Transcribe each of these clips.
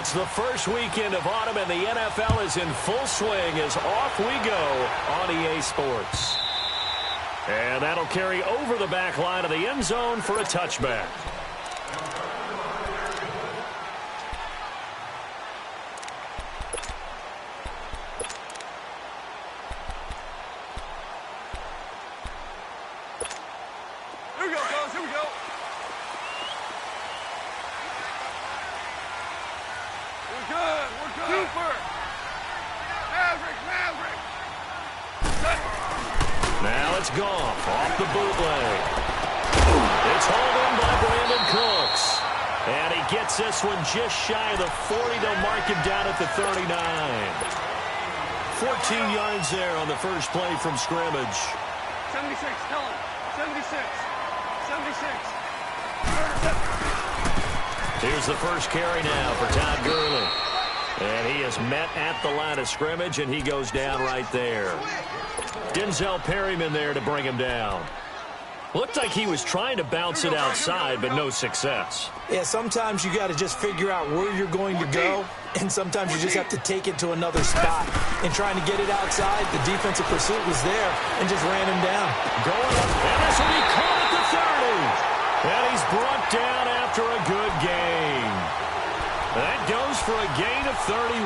It's the first weekend of autumn, and the NFL is in full swing as off we go on EA Sports. And that'll carry over the back line of the end zone for a touchback. Here we go, fellas. Here we go. We're good. We're good. Super. Maverick. Now it's Goff off the bootleg. It's hauled in by Brandon Cooks. And he gets this one just shy of the 40. They'll mark him down at the 39. 14 yards there on the first play from scrimmage. 76, tell him. 76. 76. Here's the first carry now for Todd Gurley. And he is met at the line of scrimmage, and he goes down right there. Denzel Perryman there to bring him down. Looked like he was trying to bounce it outside, but no success. Yeah, sometimes you got to just figure out where you're going to go, and sometimes you just have to take it to another spot. And trying to get it outside, the defensive pursuit was there and just ran him down. Going up, and this will be caught at the 30. And he's brought down after a good gain. That goes for a gain of 31.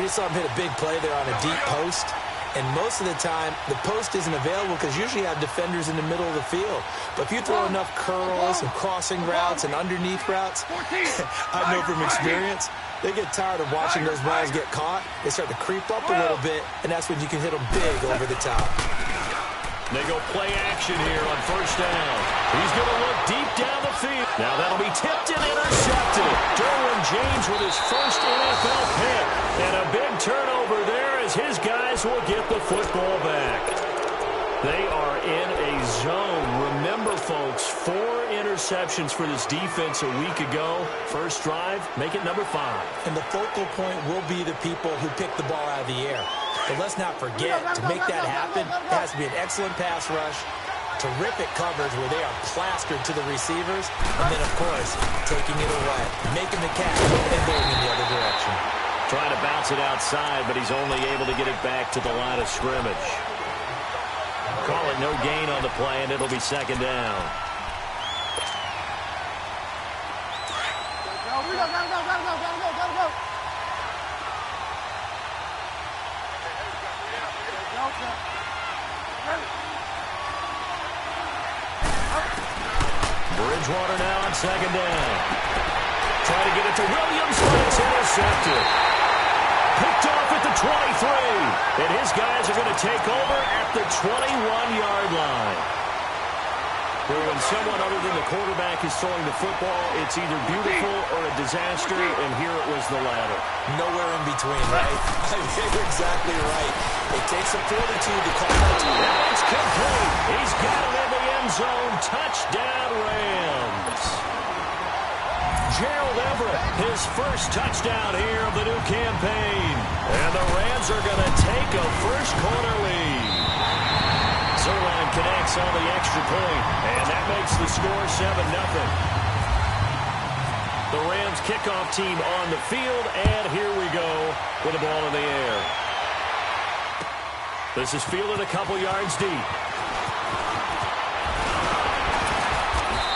We just saw him hit a big play there on a deep post. And most of the time, the post isn't available because usually you have defenders in the middle of the field. But if you throw enough curls and crossing routes and underneath routes, I know from experience, they get tired of watching those balls get caught. They start to creep up a little bit, and that's when you can hit them big over the top. They go play action here on first down. He's going to look deep down the field. Now that'll be tipped and intercepted. Derwin James with his first NFL pick. And a big turnover there as his guys will get the football back. They are in a zone. Remember, folks, 4 interceptions for this defense a week ago. First drive, make it number 5. And the focal point will be the people who pick the ball out of the air. But let's not forget, to make that happen, it has to be an excellent pass rush, terrific coverage where they are plastered to the receivers, and then, of course, taking it away, making the catch, and going in the other direction. Trying to bounce it outside, but he's only able to get it back to the line of scrimmage. Call it no gain on the play, and it'll be second down. Go. Bridgewater now on second down. Trying to get it to Williams, but it's intercepted. Picked off at the 23. And his guys are going to take over at the 21-yard line. When someone other than the quarterback is throwing the football, it's either beautiful or a disaster, and here it was the latter. Nowhere in between, right? You're exactly right. It takes a 42 to call that. And it's complete. He's got it in the end zone. Touchdown, Rams. Gerald Everett, his first touchdown here of the new campaign. And the Rams are going to take a first-quarter lead. Zerline connects on the extra point, and that makes the score 7-0. The Rams kickoff team on the field, and here we go with the ball in the air. This is fielded a couple yards deep.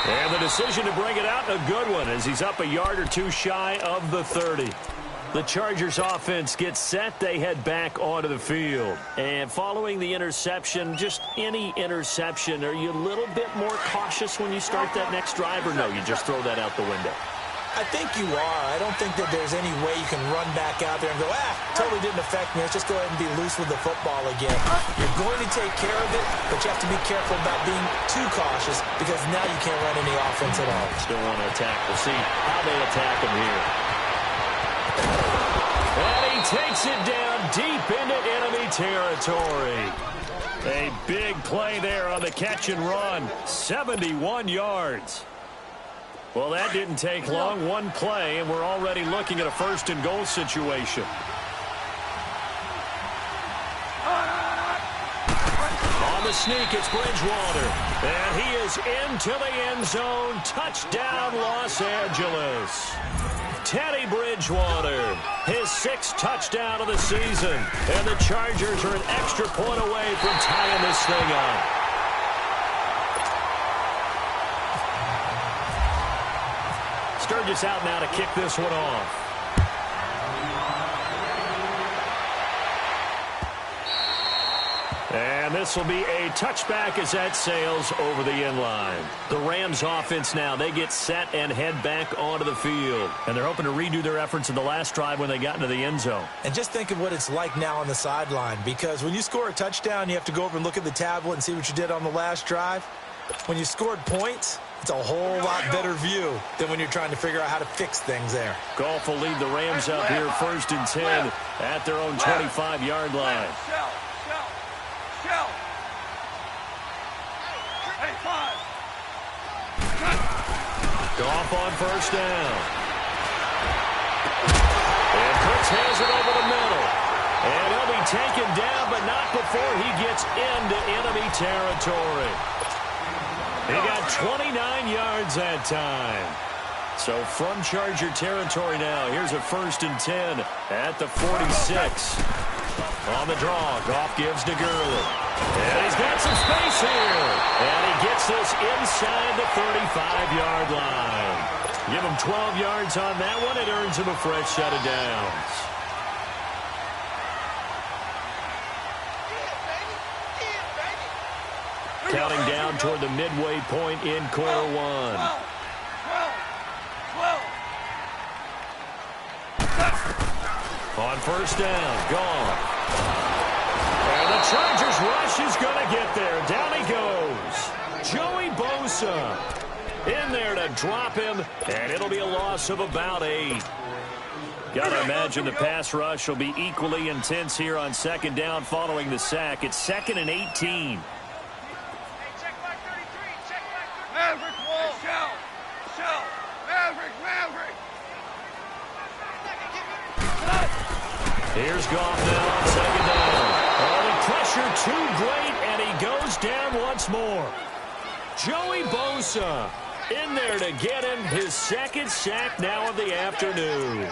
And the decision to bring it out, a good one, as he's up a yard or two shy of the 30. The Chargers offense gets set. They head back onto the field. And following the interception, just any interception, are you a little bit more cautious when you start that next drive, or no, you just throw that out the window? I think you are. I don't think that there's any way you can run back out there and go, totally didn't affect me. Let's just go ahead and be loose with the football again. You're going to take care of it, but you have to be careful about being too cautious because now you can't run any offense at all. Still want to attack. We'll see how they attack him here. And he takes it down deep into enemy territory. A big play there on the catch and run. 71 yards. Well, that didn't take long. One play, and we're already looking at a first-and-goal situation. On the sneak, it's Bridgewater. And he is into the end zone. Touchdown, Los Angeles. Teddy Bridgewater, his 6th touchdown of the season. And the Chargers are an extra point away from tying this thing up. Sturgis out now to kick this one off. And this will be a touchback as that sails over the end line. The Rams offense now, they get set and head back onto the field. And they're hoping to redo their efforts in the last drive when they got into the end zone. And just think of what it's like now on the sideline, because when you score a touchdown, you have to go over and look at the tablet and see what you did on the last drive. When you scored points, it's a whole lot better view than when you're trying to figure out how to fix things there. Goff will lead the Rams up here 1st and 10 at their own 25-yard line. Hey, 5. Goff on 1st down. And Cooks has it over the middle. And he'll be taken down, but not before he gets into enemy territory. He got 29 yards that time. So from Charger territory now, here's a 1st and 10 at the 46. On the draw, Goff gives to Gurley. And he's got some space here. And he gets this inside the 35-yard line. Give him 12 yards on that one. It earns him a fresh set of downs. Counting down toward the midway point in quarter 1. 12. On 1st down, Goff. And the Chargers rush is going to get there. Down he goes. Joey Bosa in there to drop him, and it'll be a loss of about 8. Got to imagine the pass rush will be equally intense here on 2nd down following the sack. It's 2nd and 18. Maverick, wall. Shell. Maverick. Here's Goff now on 2nd down. Oh, the pressure too great, and he goes down once more. Joey Bosa in there to get him his 2nd sack now of the afternoon.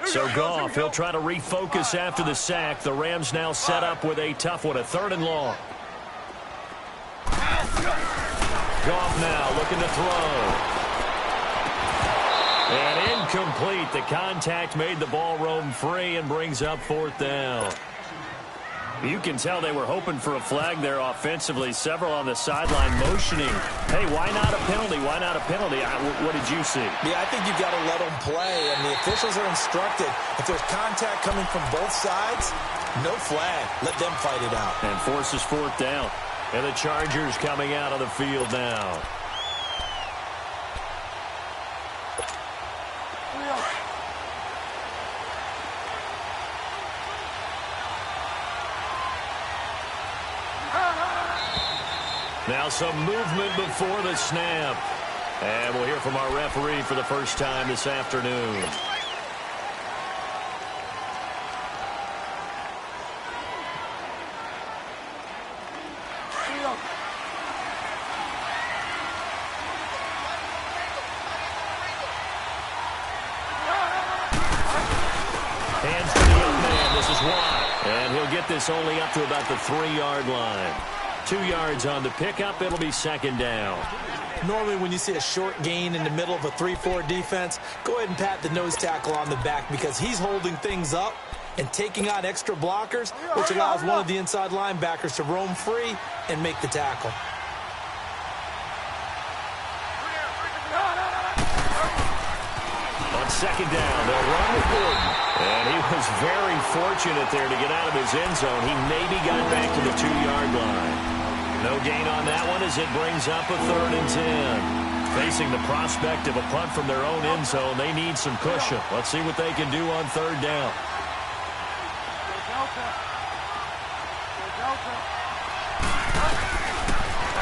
So Goff, he'll try to refocus after the sack. The Rams now set up with a tough one, a 3rd and long. Goff now looking to throw. And incomplete. The contact made the ball roam free and brings up 4th down. You can tell they were hoping for a flag there offensively. Several on the sideline motioning. Hey, why not a penalty? Why not a penalty? What did you see? Yeah, I think you've got to let them play, and the officials are instructed. If there's contact coming from both sides, no flag. Let them fight it out. And forces 4th down. And the Chargers coming out of the field now. Now some movement before the snap. And we'll hear from our referee for the first time this afternoon. Hands to the young man. This is wide. And he'll get this only up to about the 3-yard line. 2 yards on the pickup. It'll be 2nd down. Normally when you see a short gain in the middle of a 3-4 defense, go ahead and pat the nose tackle on the back because he's holding things up and taking on extra blockers, which allows one of the inside linebackers to roam free and make the tackle. On 2nd down, they'll run with Gordon. And he was very fortunate there to get out of his end zone. He maybe got back to the 2-yard line. No gain on that one as it brings up a 3rd and 10. Facing the prospect of a punt from their own end zone, they need some cushion. Let's see what they can do on 3rd down.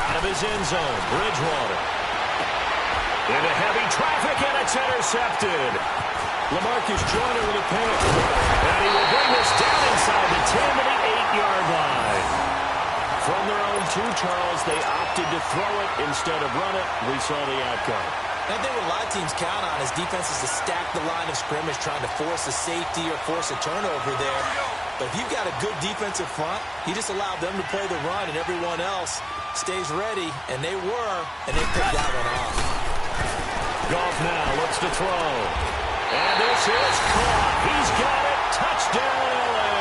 Out of his end zone, Bridgewater. Into heavy traffic, and it's intercepted. LaMarcus Joyner with a pick. And he will bring this down inside the 10 to the 8-yard line. From their own 2, Charles, they opted to throw it instead of run it. We saw the outcome. I think what a lot of teams count on is defenses to stack the line of scrimmage, trying to force a safety or force a turnover there. But if you've got a good defensive front, you just allow them to play the run, and everyone else stays ready, and they were, and they picked that one off. Goff now looks to throw. And this is caught. He's got it. Touchdown, L.A.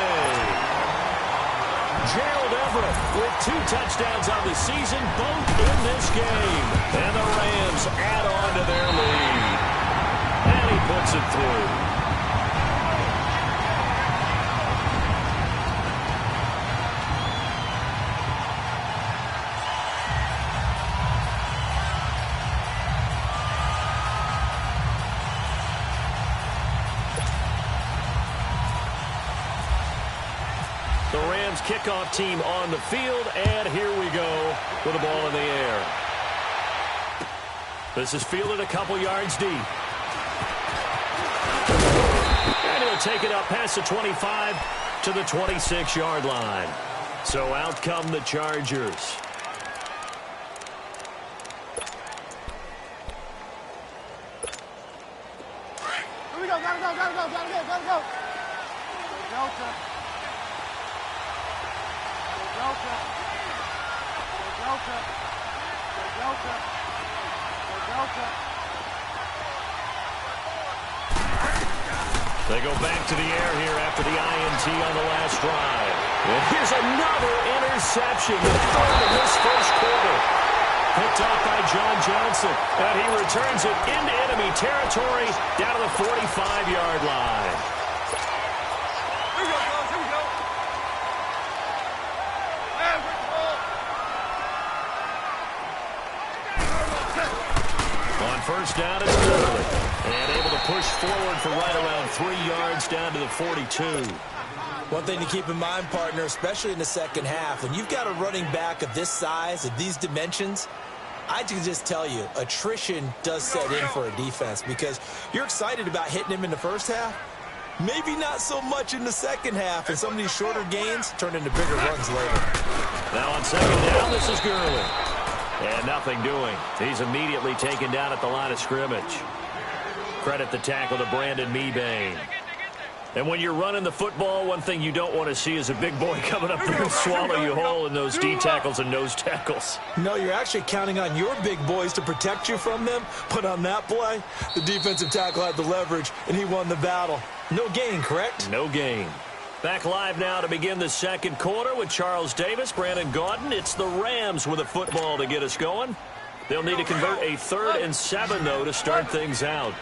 Gerald Everett with 2 touchdowns on the season, both in this game. And the Rams add on to their lead. And he puts it through. The Rams kickoff team on the field, and here we go with the ball in the air. This is fielded a couple yards deep. And he'll take it up past the 25 to the 26-yard line. So out come the Chargers. Here we go, gotta go. Delta. They go back to the air here after the INT on the last drive. And here's another interception, the 3rd in this first quarter. Picked off by John Johnson, and he returns it into enemy territory down to the 45-yard line. Here we go. On first down, it's Gurley. And able to push forward for right around 3 yards down to the 42. One thing to keep in mind, partner, especially in the second half, when you've got a running back of this size, of these dimensions, I can just tell you, attrition does set in for a defense because you're excited about hitting him in the first half. Maybe not so much in the second half, and some of these shorter gains turn into bigger runs later. Now on second down, this is Gurley. And nothing doing. He's immediately taken down at the line of scrimmage. Credit the tackle to Brandon Mebane. And when you're running the football, one thing you don't want to see is a big boy coming up there and swallow you whole in those D tackles and nose tackles. No, you're actually counting on your big boys to protect you from them. But on that play, the defensive tackle had the leverage, and he won the battle. No gain, correct? No gain. Back live now to begin the second quarter with Charles Davis, Brandon Gaudin. It's the Rams with a football to get us going. They'll need to convert a 3rd and 7, though, to start things out.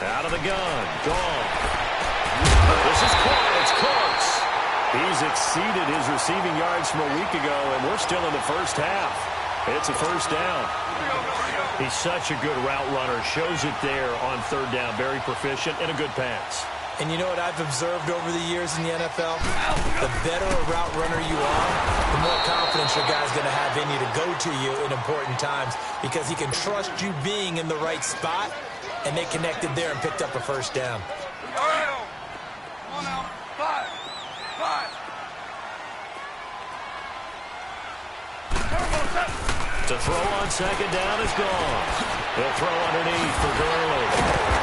Out of the gun. Goff. This is caught. It's Cooks. He's exceeded his receiving yards from a week ago, and we're still in the first half. It's a first down. He's such a good route runner. Shows it there on 3rd down. Very proficient and a good pass. And you know what I've observed over the years in the NFL? The better a route runner you are, the more confidence your guy's going to have in you to go to you in important times because he can trust you being in the right spot, and they connected there and picked up a first down. Come on now. 5. To throw on second down is gone. He'll throw underneath for Gurley.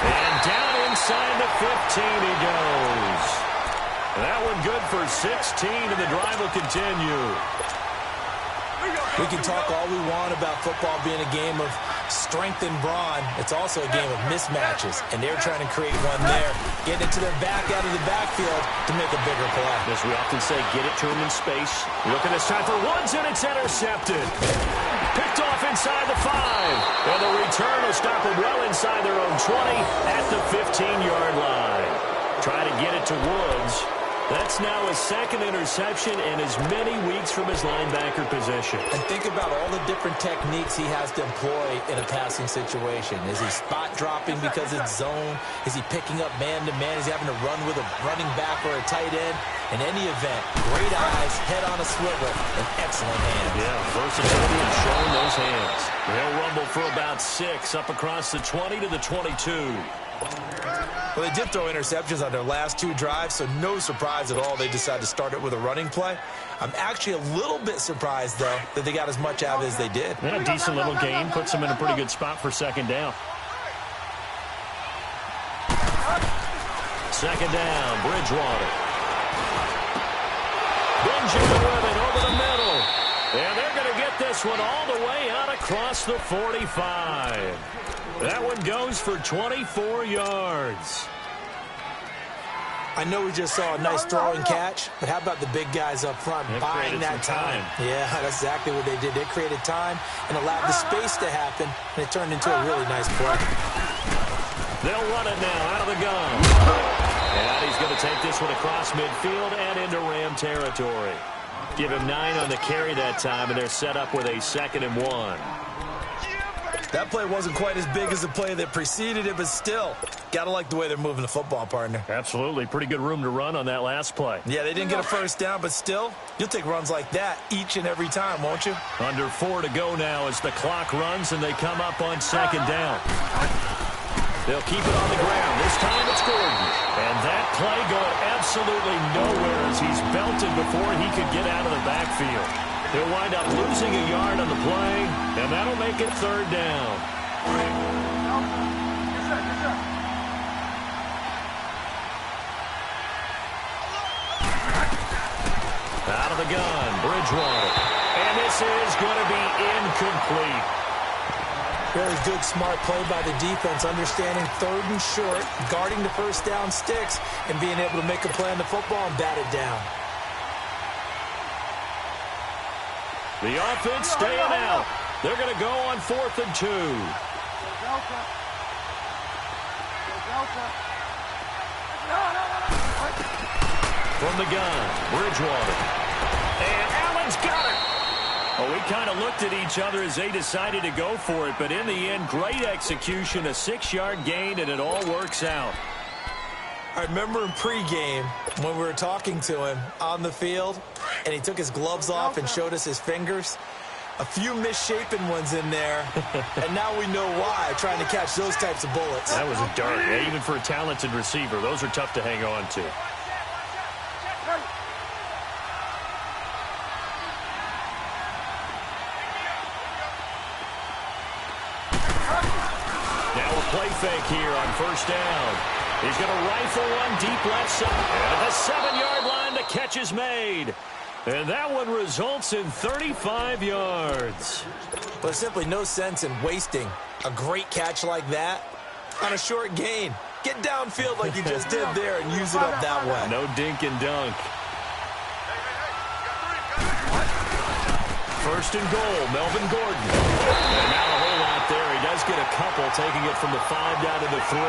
And down inside the 15 he goes. That one good for 16, and the drive will continue. We can talk all we want about football being a game of strength and brawn. It's also a game of mismatches, and they're trying to create one there, getting it to their back out of the backfield to make a bigger play. As we often say, get it to him in space. Looking this time for Woods, and it's intercepted. Picked off inside the 5. And the return will stop them well inside their own 20 at the 15-yard line. Try to get it to Woods. That's now his 2nd interception in as many weeks from his linebacker position. And think about all the different techniques he has to employ in a passing situation. Is he spot dropping because it's zone? Is he picking up man-to-man? Is he having to run with a running back or a tight end? In any event, great eyes, head on a swivel, and excellent hands. Yeah, versatility and showing those hands. They'll rumble for about 6 up across the 20 to the 22. Well, they did throw interceptions on their last 2 drives, so no surprise at all they decided to start it with a running play. I'm actually a little bit surprised, though, that they got as much out as they did. And a decent little gain puts them in a pretty good spot for second down. Second down, Bridgewater. Benjamin with it over the middle. And they're going to get this one all the way out across the 45. That one goes for 24 yards. I know we just saw a nice throw and catch, but how about the big guys up front buying that time? Yeah, that's exactly what they did. They created time and allowed the space to happen, and it turned into a really nice play. They'll run it now out of the gun. And he's going to take this one across midfield and into Ram territory. Give him 9 on the carry that time, and they're set up with a 2nd and 1. That play wasn't quite as big as the play that preceded it, but still, gotta like the way they're moving the football, partner. Absolutely. Pretty good room to run on that last play. Yeah, they didn't get a first down, but still, you'll take runs like that each and every time, won't you? Under 4 to go now as the clock runs and they come up on 2nd down. They'll keep it on the ground. This time it's Gordon. And that play going absolutely nowhere as he's belted before he could get out of the backfield. He'll wind up losing a yard on the play, and that'll make it 3rd down. Out of the gun, Bridgewater. And this is going to be incomplete. Very good, smart play by the defense, understanding 3rd and short, guarding the first down sticks, and being able to make a play on the football and bat it down. The offense staying out. They're going to go on 4th and 2. From the gun, Bridgewater. And Allen's got it. Well, we kind of looked at each other as they decided to go for it, but in the end, great execution, a 6-yard gain, and it all works out. I remember in pregame when we were talking to him on the field, and he took his gloves off and showed us his fingers. A few misshapen ones in there, and now we know why, trying to catch those types of bullets. That was a dart, even for a talented receiver. Those are tough to hang on to. Now a play fake here on 1st down. He's going to rifle one deep left side. And at the 7-yard line, the catch is made. And that one results in 35 yards. But there's simply no sense in wasting a great catch like that on a short gain. Get downfield like you just did there and use it up that way. No dink and dunk. 1st and goal, Melvin Gordon. And not a whole lot there. He does get a couple, taking it from the 5 down to the 3.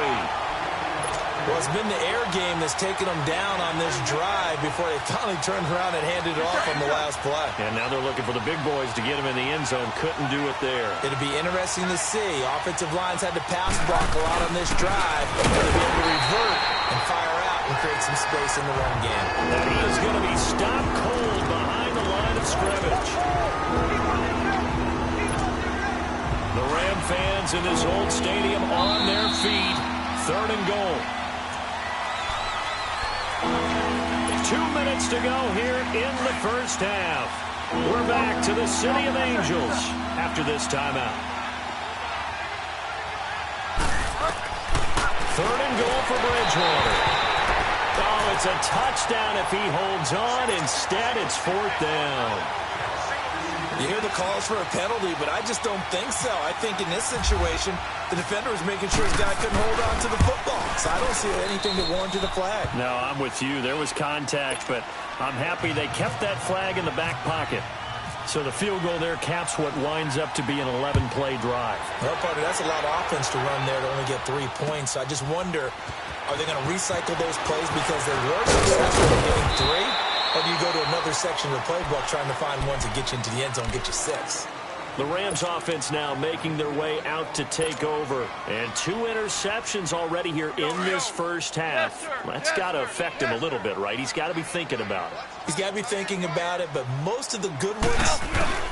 Well, it's been the air game that's taken them down on this drive before they finally turned around and handed it off on the last play. And now they're looking for the big boys to get him in the end zone. Couldn't do it there. It'll be interesting to see. Offensive lines had to pass block a lot on this drive. They'll be able to revert and fire out and create some space in the run game. And he is going to be stopped cold behind the line of scrimmage. The Ram fans in this old stadium on their feet. 3rd and goal. 2 minutes to go here in the 1st half. We're back to the City of Angels after this timeout. 3rd and goal for Bridgewater. Oh, it's a touchdown if he holds on. Instead, it's 4th down. You hear the calls for a penalty, but I just don't think so. I think in this situation, the defender was making sure his guy couldn't hold on to the football. So I don't see anything that warranted a flag. No, I'm with you. There was contact, but I'm happy they kept that flag in the back pocket. So the field goal there caps what winds up to be an 11-play drive. Well, partner, that's a lot of offense to run there to only get 3 points. So I just wonder, are they going to recycle those plays because they were successful in getting 3? Or do you go to another section of the playbook trying to find ones that get you into the end zone, get you 6? The Rams offense now making their way out to take over. And 2 interceptions already here in this first half. That's got to affect him a little bit, right? He's got to be thinking about it. He's got to be thinking about it, but most of the good ones,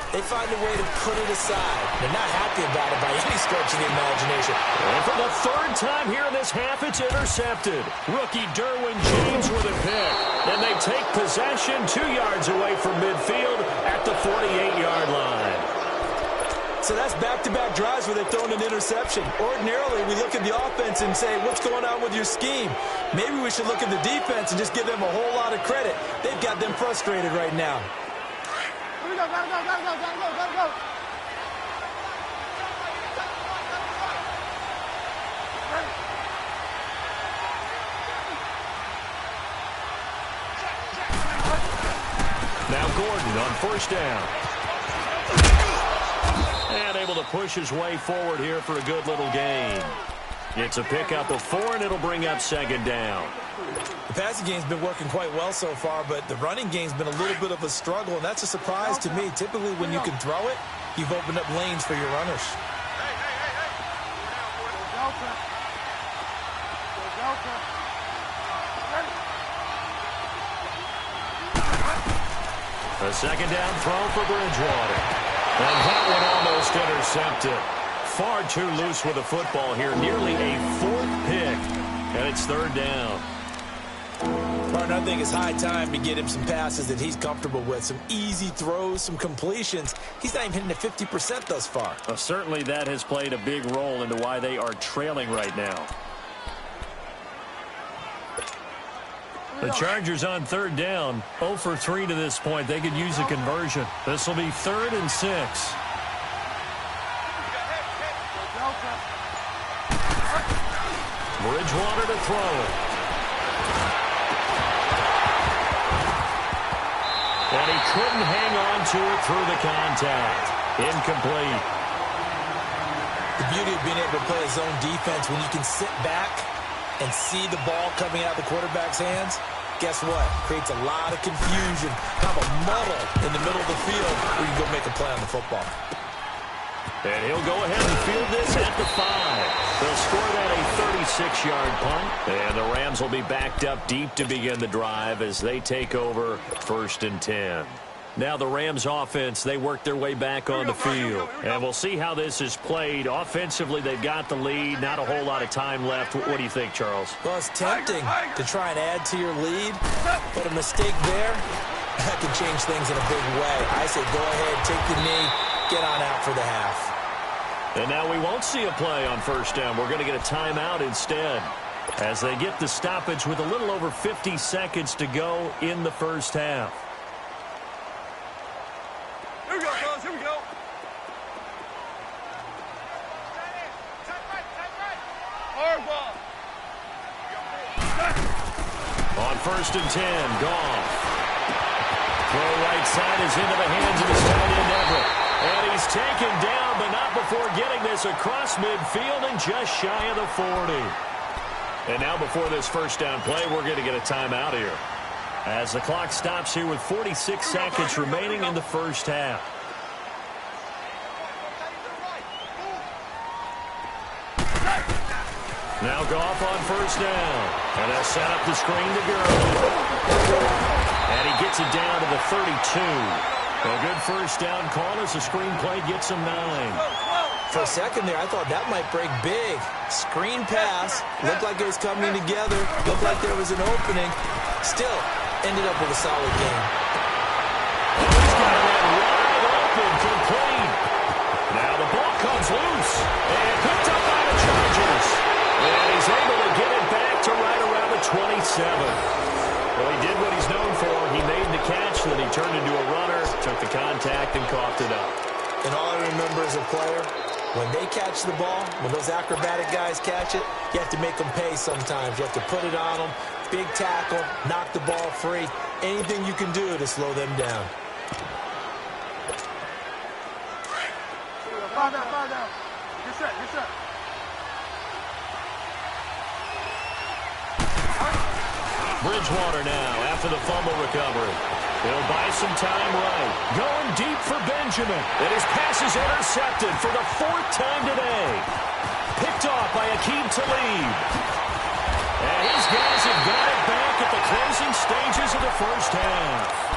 they find a way to put it aside. They're not happy about it by any stretch of the imagination. And for the 3rd time here in this half, it's intercepted. Rookie Derwin James with a pick. And they take possession 2 yards away from midfield at the 48-yard line. So that's back-to-back drives where they're throwing an interception. Ordinarily, we look at the offense and say, what's going on with your scheme? Maybe we should look at the defense and just give them a whole lot of credit. They've got them frustrated right now. Here we go, gotta go, gotta go, gotta go, gotta go. Now Gordon on 1st down. And able to push his way forward here for a good little gain. It's a pickup of 4, and it'll bring up 2nd down. The passing game's been working quite well so far, but the running game's been a little bit of a struggle, and that's a surprise to me. Typically, when you can throw it, you've opened up lanes for your runners. A 2nd down throw for Bridgewater. And that one almost intercepted. Far too loose with the football here. Nearly a 4th pick. And it's 3rd down. Partner, I think it's high time to get him some passes that he's comfortable with. Some easy throws, some completions. He's not even hitting at 50% thus far. Well, certainly that has played a big role into why they are trailing right now. The Chargers on 3rd down, 0 for 3 to this point. They could use a conversion. This will be 3rd and 6. Bridgewater to throw it. And he couldn't hang on to it through the contact. Incomplete. The beauty of being able to play a zone defense when you can sit back and see the ball coming out of the quarterback's hands, guess what? Creates a lot of confusion, kind of a muddle in the middle of the field where you go make a play on the football. And he'll go ahead and field this at the 5. They'll score that a 36-yard punt. And the Rams will be backed up deep to begin the drive as they take over 1st and 10. Now the Rams offense, they work their way back on the field. And we'll see how this is played. Offensively, they've got the lead. Not a whole lot of time left. What do you think, Charles? Well, it's tempting to try and add to your lead, but a mistake there, that can change things in a big way. I say go ahead, take the knee, get on out for the half. And now we won't see a play on 1st down. We're going to get a timeout instead as they get the stoppage with a little over 50 seconds to go in the first half. Here we go, fellas, here we go. Hard ball. On 1st and 10, Goff. Throw right side is into the hands of his tight end Everett. And he's taken down, but not before getting this across midfield and just shy of the 40. And now before this 1st down play, we're going to get a timeout here, as the clock stops here with 46 seconds remaining in the first half. Now Goff on 1st down. And they'll set up the screen to Gurley. And he gets it down to the 32. A good 1st down call as the screen play gets him 9. For a second there, I thought that might break big. Screen pass. Looked like it was coming together. Looked like there was an opening. Still, ended up with a solid game. He's got that wide open, complete. Now the ball comes loose. And picked up by the Chargers. And he's able to get it back to right around the 27. Well, he did what he's known for. He made the catch, then he turned into a runner, took the contact, and coughed it up. And all I remember as a player, when they catch the ball, when those acrobatic guys catch it, you have to make them pay sometimes. You have to put it on them, big tackle, knock the ball free. Anything you can do to slow them down. Fall down, fall down. Get set, get set. Bridgewater now after the fumble recovery. He'll buy some time right. Going deep for Benjamin. And his pass is intercepted for the 4th time today. Picked off by Aqib Talib. And his guys have got it back at the closing stages of the first half.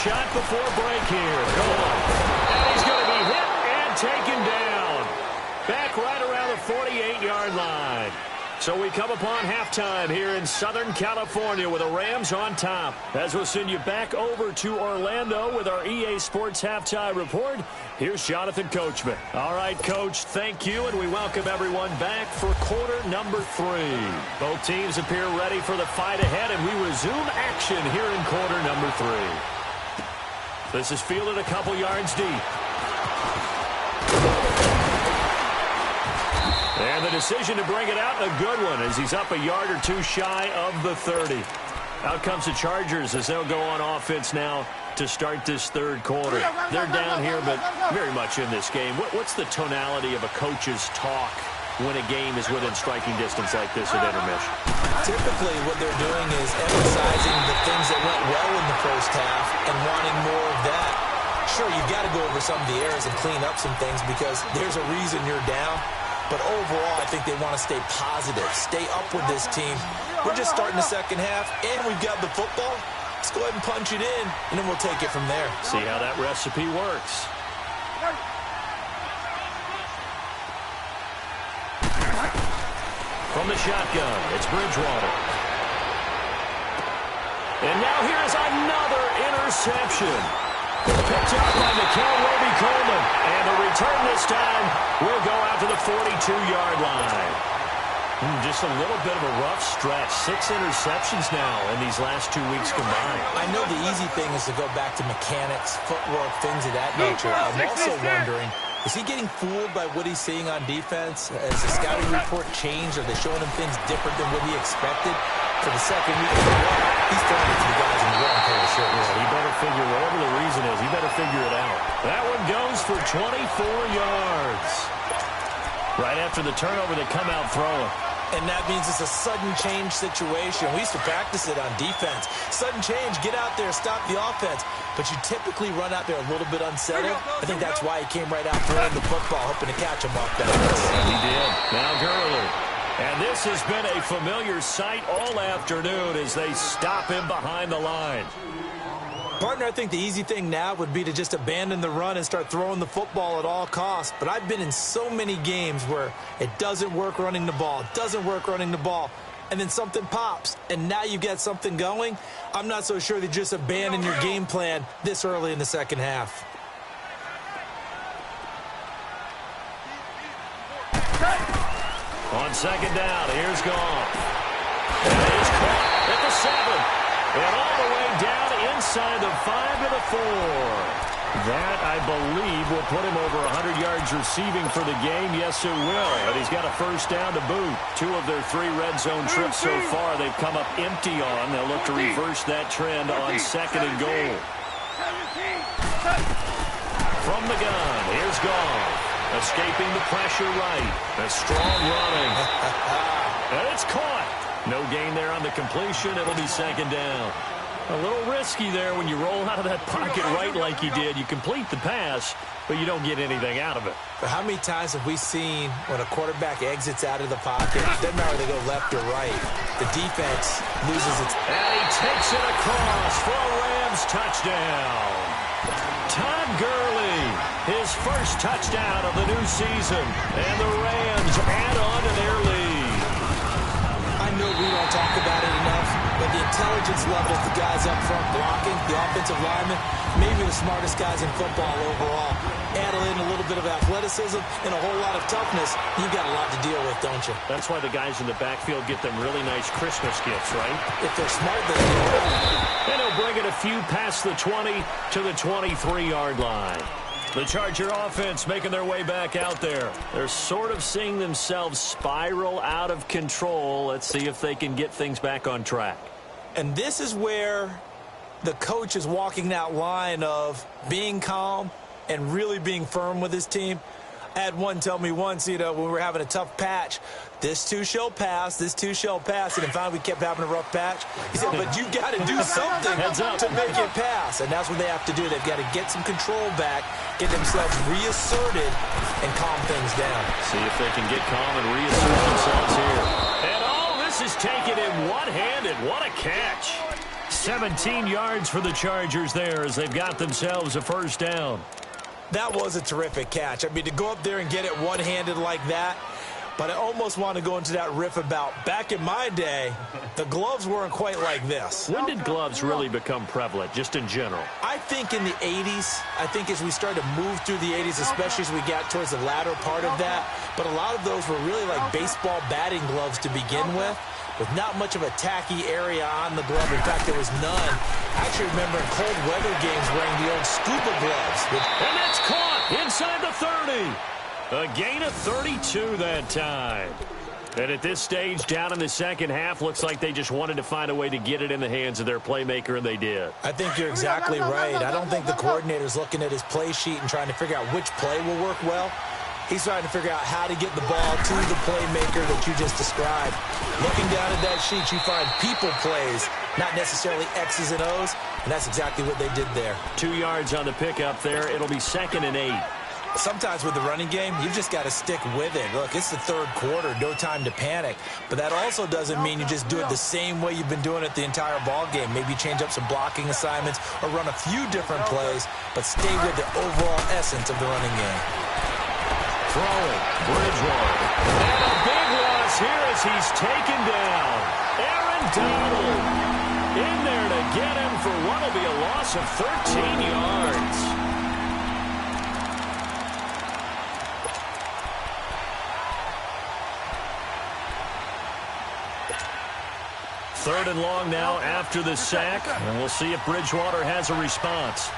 Shot before break here. Gone. And he's going to be hit and taken down. Back right around the 48-yard line. So we come upon halftime here in Southern California with the Rams on top. As we'll send you back over to Orlando with our EA Sports Halftime Report, here's Jonathan Coachman. All right, Coach, thank you, and we welcome everyone back for quarter number 3. Both teams appear ready for the fight ahead, and we resume action here in quarter number 3. This is fielded a couple yards deep. And the decision to bring it out, a good one, as he's up a yard or two shy of the 30. Out comes the Chargers as they'll go on offense now to start this third quarter. They're down here, but very much in this game. What's the tonality of a coach's talk when a game is within striking distance like this at intermission? Typically, what they're doing is emphasizing the things that went well in the first half and wanting more of that. Sure, you've got to go over some of the errors and clean up some things because there's a reason you're down. But overall, I think they want to stay positive, stay up with this team. We're just starting the second half, and we've got the football. Let's go ahead and punch it in, and then we'll take it from there. See how that recipe works. From the shotgun, it's Bridgewater. And now here's another interception. Picked up by Mikel Roby-Coleman. And the return this time will go out to the 42-yard line. Just a little bit of a rough stretch. 6 interceptions now in these last 2 weeks combined. I know the easy thing is to go back to mechanics, footwork, things of that nature. I'm also wondering, is he getting fooled by what he's seeing on defense? Has the scouting report changed? Are they showing him things different than what he expected? For the second week in a row, he's throwing it to the guys in the wrong pair of shirts. Yeah, he better figure, whatever the reason is, he better figure it out. That one goes for 24 yards. Right after the turnover, they come out throwing. And that means it's a sudden change situation. We used to practice it on defense. Sudden change, get out there, stop the offense. But you typically run out there a little bit unsettled. I think that's why he came right out throwing the football, hoping to catch him off balance. And he did. Now Gurley. And this has been a familiar sight all afternoon as they stop him behind the line. Partner, I think the easy thing now would be to just abandon the run and start throwing the football at all costs. But I've been in so many games where it doesn't work running the ball, and then something pops, and now you get something going. I'm not so sure that just abandon your game plan this early in the second half. On second down, here's Goff. And he's caught at the 7. And all the way down inside the 5 to the 4. That, I believe, will put him over 100 yards receiving for the game. Yes, it will. And he's got a first down to boot. 2 of their 3 red zone trips so far they've come up empty on. They'll look to reverse that trend on second and goal. From the gun, here's Goff. Escaping the pressure right. A strong running. And it's caught. No gain there on the completion. It'll be second down. A little risky there when you roll out of that pocket right like he did. You complete the pass, but you don't get anything out of it. But how many times have we seen when a quarterback exits out of the pocket, doesn't matter whether they go left or right, the defense loses its... And he takes it across for a Rams touchdown. Todd Gurley, his first touchdown of the new season. And the Rams add on to their lead. I know we don't talk about it enough, but the intelligence level of the guys up front blocking, the offensive linemen, maybe the smartest guys in football overall. Add in a little bit of athleticism and a whole lot of toughness, you've got a lot to deal with, don't you? That's why the guys in the backfield get them really nice Christmas gifts, right? If they're smart, they will. And he'll bring it a few past the 20 to the 23-yard line. The Charger offense making their way back out there. They're sort of seeing themselves spiral out of control. Let's see if they can get things back on track. And this is where the coach is walking that line of being calm and really being firm with his team. I had one tell me once, when we were having a tough patch, this too shall pass, this too shall pass. And finally we kept having a rough patch. He said, but you got to do something to make it pass. And that's what they have to do. They've got to get some control back, get themselves reasserted, and calm things down. See if they can get calm and reassert themselves here. And this is taken in one-handed. What a catch. 17 yards for the Chargers there as they've got themselves a first down. That was a terrific catch. I mean, to go up there and get it one-handed like that, but I almost want to go into that riff about back in my day, the gloves weren't quite like this. When did gloves really become prevalent, just in general? I think in the 80s. I think as we started to move through the 80s, especially as we got towards the latter part of that. But a lot of those were really like baseball batting gloves to begin with not much of a tacky area on the glove. In fact, there was none. I actually remember in cold weather games wearing the old scuba gloves. And that's caught inside the 30. A gain of 32 that time. And at this stage, down in the second half, looks like they just wanted to find a way to get it in the hands of their playmaker, and they did. I think you're exactly right. I don't think the coordinator's looking at his play sheet and trying to figure out which play will work well. He's trying to figure out how to get the ball to the playmaker that you just described. Looking down at that sheet, you find people plays, not necessarily X's and O's, and that's exactly what they did there. 2 yards on the pickup there. It'll be 2nd and 8. Sometimes with the running game, you've just got to stick with it. Look, it's the third quarter, no time to panic. But that also doesn't mean you just do it the same way you've been doing it the entire ball game. Maybe change up some blocking assignments or run a few different plays, but stay with the overall essence of the running game. Throwing, Bridgewater. And a big loss here as he's taken down. Aaron Donald in there to get him for what will be a loss of 13 yards. Third and long now after the sack, and we'll see if Bridgewater has a response.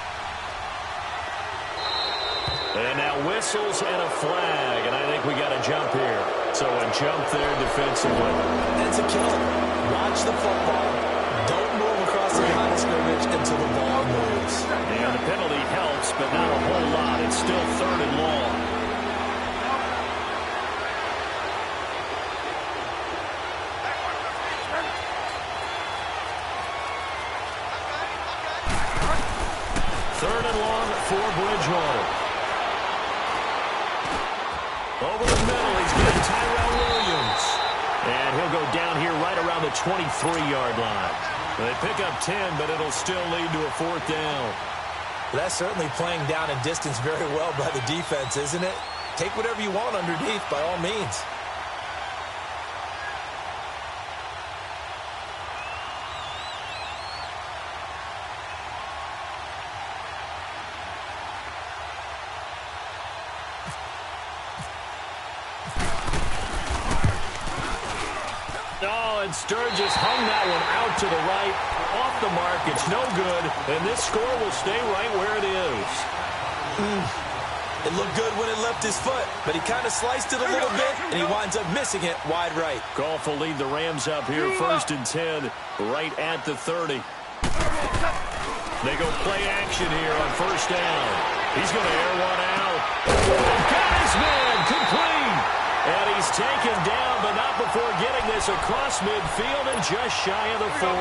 And now whistles and a flag, and I think we got a jump here. So a jump there defensively. That's a kill. Watch the football. Don't move across the line of scrimmage until the ball moves. And the penalty helps, but not a whole lot. It's still 3rd and long. Third and long for Bridgewater. Over the middle, he's got Tyrell Williams. And he'll go down here right around the 23-yard line. They pick up 10, but it'll still lead to a 4th down. That's certainly playing down and distance very well by the defense, isn't it? Take whatever you want underneath, by all means. And Sturgis hung that one out to the right, off the mark. It's no good, and this score will stay right where it is. It looked good when it left his foot, but he kind of sliced it a little bit, and he winds up missing it wide right. Goff will lead the Rams up here, 1st and 10, right at the 30. They go play action here on 1st down. He's going to air one out. Guy's man, complete. And he's taken down, but not before getting this across midfield and just shy of the 40.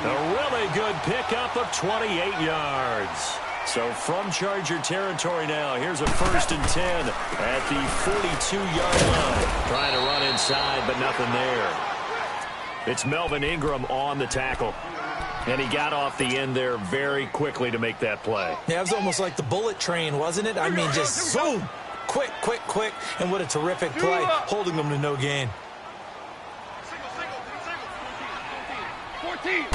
A really good pickup of 28 yards. So from Charger territory now, here's a 1st and 10 at the 42-yard line. Trying to run inside, but nothing there. It's Melvin Ingram on the tackle. And he got off the end there very quickly to make that play. Yeah, it was almost like the bullet train, wasn't it? I mean, just zoom. Quick, quick, quick, and what a terrific play, holding them to no gain. 14.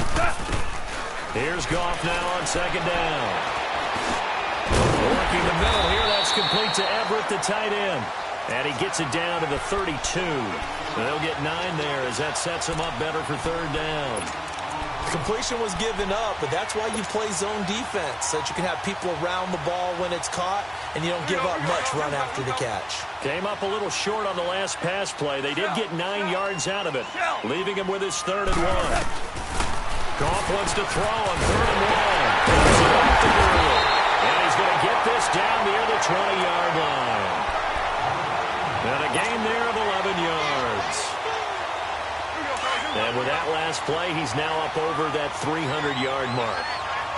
Here's Goff now on 2nd down. Working the middle here, that's complete to Everett, the tight end. And he gets it down to the 32. They'll get 9 there as that sets him up better for 3rd down. Completion was given up, but that's why you play zone defense, so that you can have people around the ball when it's caught, and you don't give up much run after the catch. Came up a little short on the last pass play. They did get 9 yards out of it, leaving him with his 3rd and 1. Goff wants to throw on 3rd and 1. And he's going to get this down near the 20-yard line. And a gain there of 11 yards. And with that last play, he's now up over that 300-yard mark.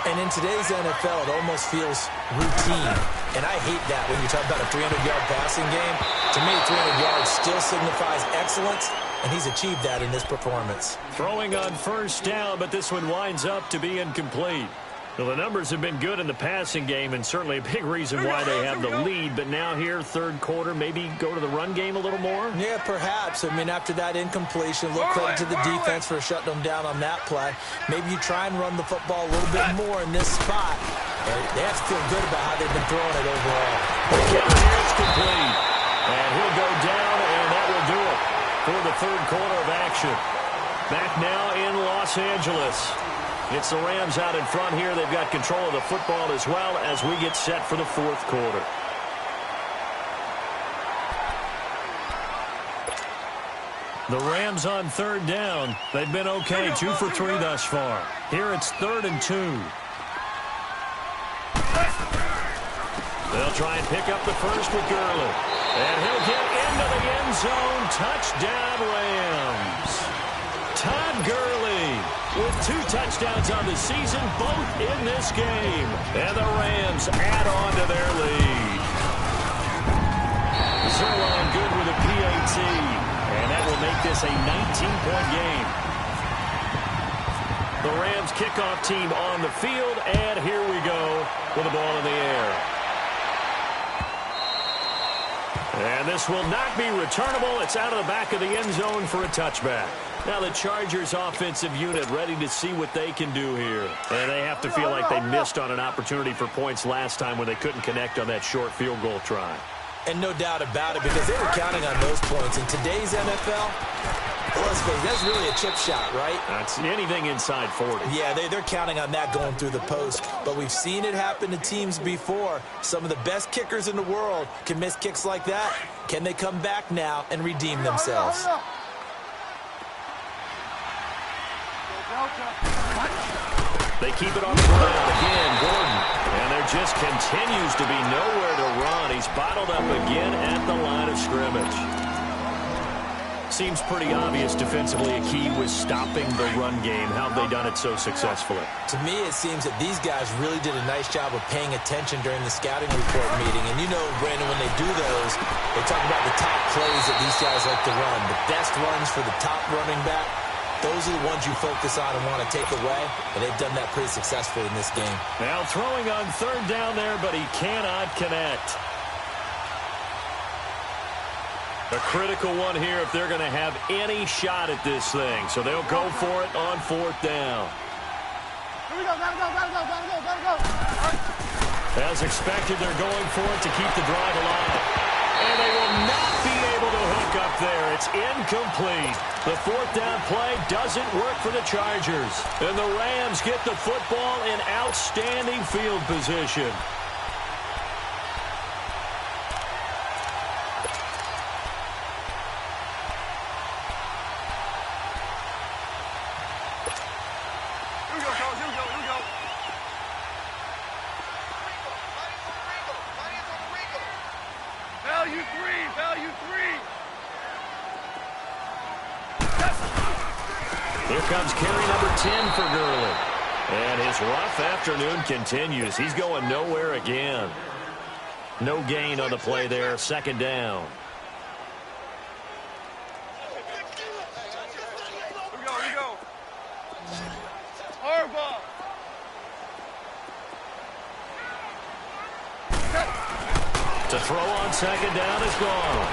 And in today's NFL, it almost feels routine. And I hate that when you talk about a 300-yard passing game. To me, 300 yards still signifies excellence, and he's achieved that in this performance. Throwing on 1st down, but this one winds up to be incomplete. Well, the numbers have been good in the passing game, and certainly a big reason why they have the lead. But now here, 3rd quarter, maybe go to the run game a little more? Yeah, perhaps. I mean, after that incompletion, a little credit to the defense for shutting them down on that play. Maybe you try and run the football a little bit more in this spot. They have to feel good about how they've been throwing it overall. Again, here it's complete. And he'll go down, and that will do it for the 3rd quarter of action. Back now in Los Angeles. It's the Rams out in front here. They've got control of the football as well as we get set for the 4th quarter. The Rams on 3rd down. They've been okay, 2 for 3 thus far. Here it's 3rd and 2. They'll try and pick up the first with Gurley. And he'll get into the end zone. Touchdown, Rams. Todd Gurley with 2 touchdowns on the season, both in this game. And the Rams add on to their lead. Zerline good with a PAT. And that will make this a 19-point game. The Rams kickoff team on the field. And here we go with the ball in the air. And this will not be returnable. It's out of the back of the end zone for a touchback. Now the Chargers offensive unit ready to see what they can do here. And they have to feel like they missed on an opportunity for points last time when they couldn't connect on that short field goal try. And no doubt about it, because they were counting on those points. In today's NFL, let's face it, that's really a chip shot, right? That's anything inside 40. Yeah, they're counting on that going through the post. But we've seen it happen to teams before. Some of the best kickers in the world can miss kicks like that. Can they come back now and redeem themselves? They keep it on the ground again, Gordon. And there just continues to be nowhere to run. He's bottled up again at the line of scrimmage. Seems pretty obvious defensively a key was stopping the run game. How have they done it so successfully? To me, it seems that these guys really did a nice job of paying attention during the scouting report meeting. And you know, Brandon, when they do those, they talk about the top plays that these guys like to run. The best runs for the top running back. Those are the ones you focus on and want to take away, and they've done that pretty successfully in this game. Now throwing on 3rd down there, but he cannot connect. A critical one here if they're going to have any shot at this thing. So they'll go for it on 4th down. Here we go, gotta go. As expected, they're going for it to keep the drive alive. And they will not be able to hook up there. It's incomplete. The 4th down play doesn't work for the Chargers. And the Rams get the football in outstanding field position. Here we go, fellas, here we go, here we go. Value 3, value 3. Here comes carry number 10 for Gurley. And his rough afternoon continues. He's going nowhere again. No gain on the play there. 2nd down. Here we go, here we go. Hard ball. To throw on 2nd down is gone.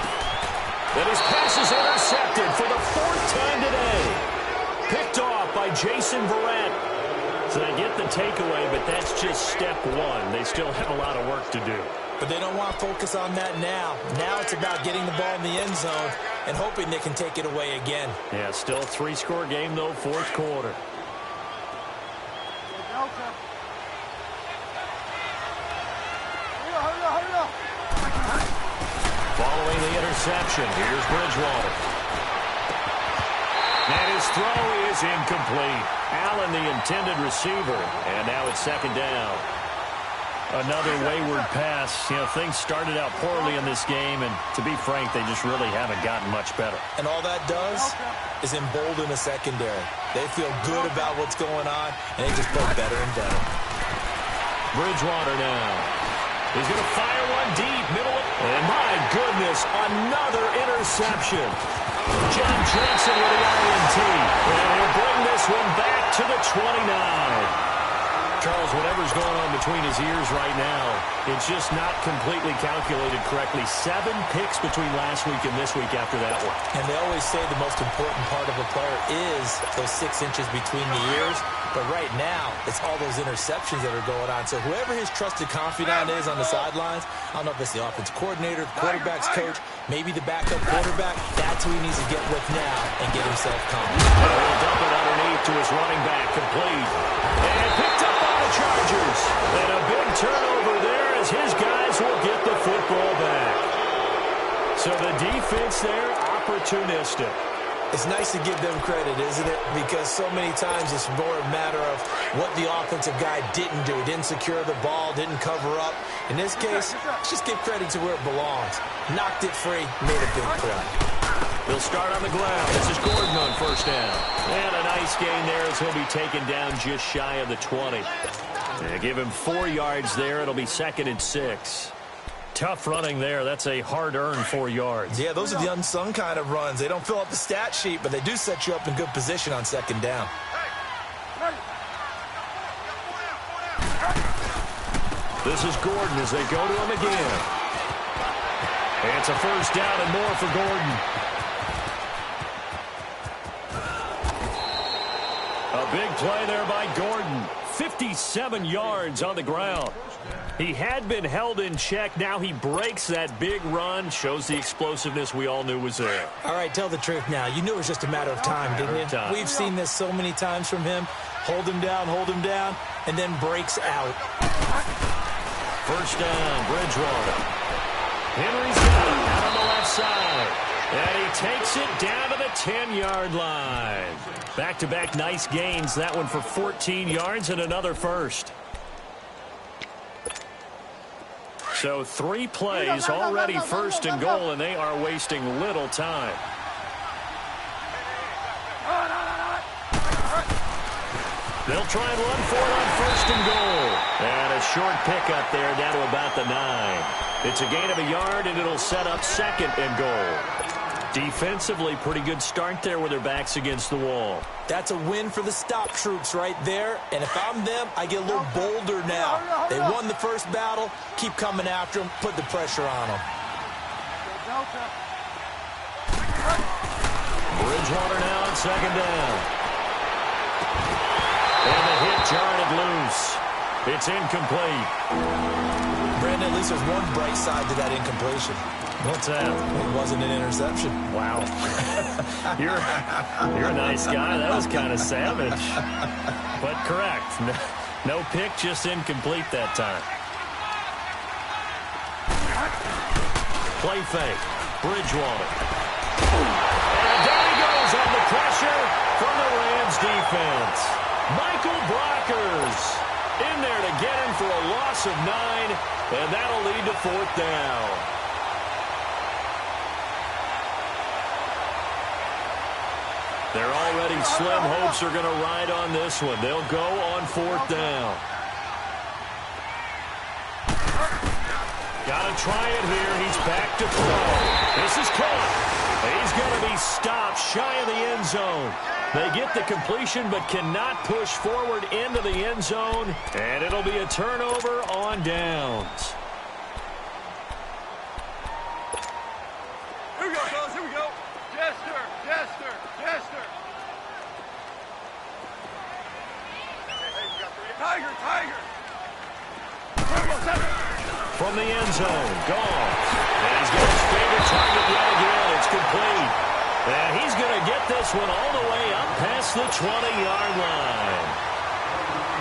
And his pass is intercepted for the 4th time today. Picked off by Jason Verrett. So they get the takeaway, but that's just step 1. They still have a lot of work to do. But they don't want to focus on that now. Now it's about getting the ball in the end zone and hoping they can take it away again. Yeah, still a 3-score game, though, 4th quarter. Following the interception, here's Bridgewater. And his throw is incomplete. Allen, the intended receiver. And now it's second down. Another wayward pass. You know, things started out poorly in this game, and to be frank, they just really haven't gotten much better. And all that does is embolden the secondary. They feel good about what's going on, and they just play better and better. Bridgewater now. He's going to fire one deep, middle. And my goodness, another interception. John Johnson with the INT. And he'll bring this one back to the 29. Charles, whatever's going on between his ears right now, it's just not completely calculated correctly. 7 picks between last week and this week after that one. And they always say the most important part of a player is those 6 inches between the ears. But right now, it's all those interceptions that are going on. So whoever his trusted confidant is on the sidelines, I don't know if it's the offensive coordinator, the quarterback's coach, maybe the backup quarterback, that's who he needs to get with now and get himself calm. He'll dump it underneath to his running back, complete. And picked up by the Chargers. And a big turnover there as his guys will get the football back. So the defense there, opportunistic. It's nice to give them credit, isn't it? Because so many times it's more a matter of what the offensive guy didn't do. He didn't secure the ball, didn't cover up. In this case, let's just give credit to where it belongs. Knocked it free, made a big play. He'll start on the ground. This is Gordon on first down. And a nice gain there as he'll be taken down just shy of the 20. And give him 4 yards there. It'll be 2nd and 6. Tough running there. That's a hard-earned 4 yards. Yeah, those are the unsung kind of runs. They don't fill up the stat sheet, but they do set you up in good position on 2nd down. This is Gordon as they go to him again. And it's a first down and more for Gordon. A big play there by Gordon. 57 yards on the ground. He had been held in check. Now he breaks that big run. Shows the explosiveness we all knew was there. All right, tell the truth now. You knew it was just a matter of time, didn't you? We've seen this so many times from him. Hold him down, and then breaks out. First down, Bridgewater. Henry's got it out on the left side. And he takes it down to the 10-yard line. Back-to-back nice gains. That one for 14 yards and another first. So 3 plays already 1st and goal, and they are wasting little time. They'll try and run for it on 1st and goal. And a short pickup there down to about the 9. It's a gain of a yard, and it'll set up 2nd and goal. Defensively, pretty good start there with their backs against the wall. That's a win for the stop troops right there. And if I'm them, I get a little bolder now. They won the first battle. Keep coming after them. Put the pressure on them. Bridgewater now on 2nd down. And the hit jarred it loose. It's incomplete. Brandon, at least there's one bright side to that incompletion. What's that? It wasn't an interception. Wow. You're a nice guy. That was kind of savage. But correct. No pick, just incomplete that time. Play fake. Bridgewater. And down he goes on the pressure from the Rams defense. Michael Brockers in there to get him for a loss of 9, and that'll lead to 4th down. Their already slim hopes are going to ride on this one. They'll go on 4th down. Got to try it here. He's back to throw. This is caught. He's going to be stopped shy of the end zone. They get the completion but cannot push forward into the end zone. And it'll be a turnover on downs. Here we go, fellas. Here we go. Jester. Tiger. From the end zone, gone. And he's got his favorite target yet again. It's complete. And he's going to get this one all the way up past the 20-yard line.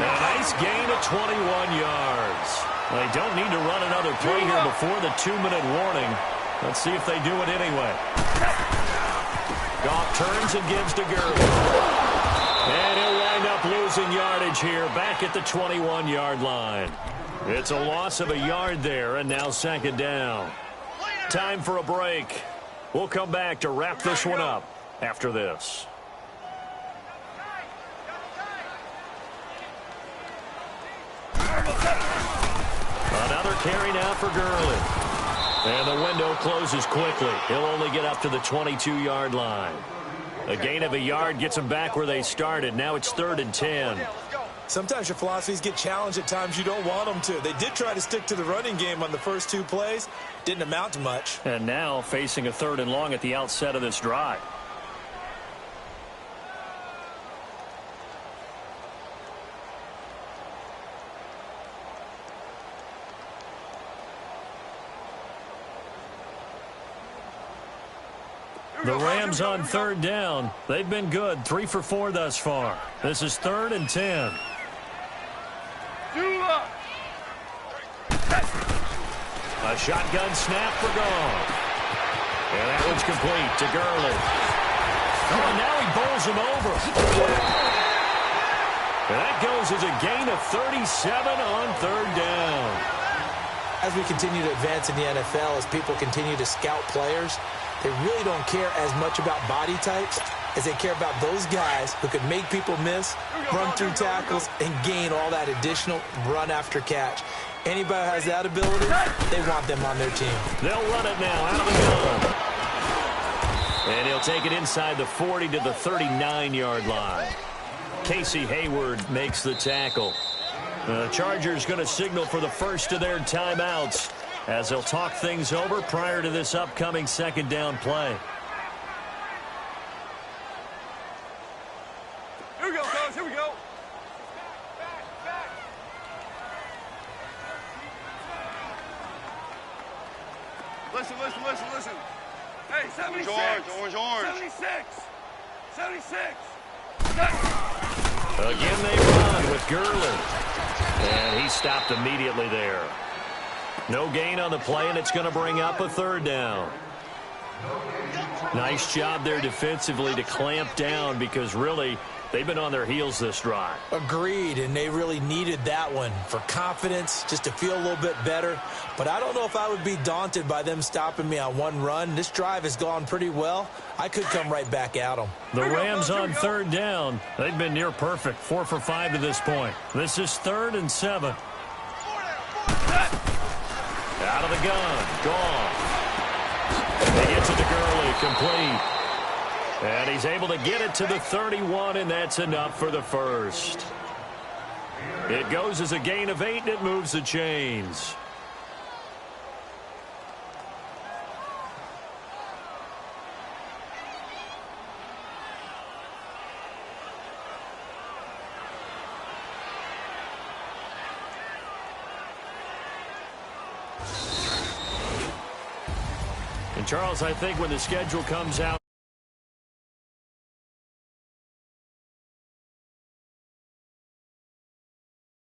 And a nice gain of 21 yards. They don't need to run another play here before the 2-minute warning. Let's see if they do it anyway. Goff turns and gives to Gurley. And he'll wind up losing yardage here back at the 21-yard line. It's a loss of a yard there, and now second down. Time for a break. We'll come back to wrap this one up after this. Another carry now for Gurley. And the window closes quickly. He'll only get up to the 22-yard line. A gain of a yard gets them back where they started. Now it's 3rd and 10. Sometimes your philosophies get challenged at times you don't want them to. They did try to stick to the running game on the first 2 plays. Didn't amount to much. And now facing a 3rd and long at the outset of this drive. The Rams on 3rd down. They've been good, 3 for 4 thus far. This is 3rd and 10. A shotgun snap for Goff. And that one's complete to Gurley. Oh, and now he bowls him over. And that goes as a gain of 37 on 3rd down. As we continue to advance in the NFL, as people continue to scout players, they really don't care as much about body types as they care about those guys who can make people miss, run through tackles, and gain all that additional run after catch. Anybody who has that ability, they want them on their team. They'll run it now out of the gun. And he'll take it inside the 40 to the 39-yard line. Casey Hayward makes the tackle. The Chargers going to signal for the first of their timeouts as they'll talk things over prior to this upcoming second down play. Here we go, guys. Here we go. Listen. Hey, 76. Orange. 76. 76. Again, they run with Gurley. And he stopped immediately there. No gain on the play, and it's going to bring up a 3rd down. Nice job there defensively to clamp down because really they've been on their heels this drive. Agreed, and they really needed that one for confidence, just to feel a little bit better. But I don't know if I would be daunted by them stopping me on one run. This drive has gone pretty well. I could come right back at them. The Rams on 3rd down. They've been near perfect, 4 for 5 to this point. This is 3rd and 7. Out of the gun, Goff. He gets it to Gurley, complete. And he's able to get it to the 31, and that's enough for the first. It goes as a gain of 8, and it moves the chains. And Charles, I think when the schedule comes out,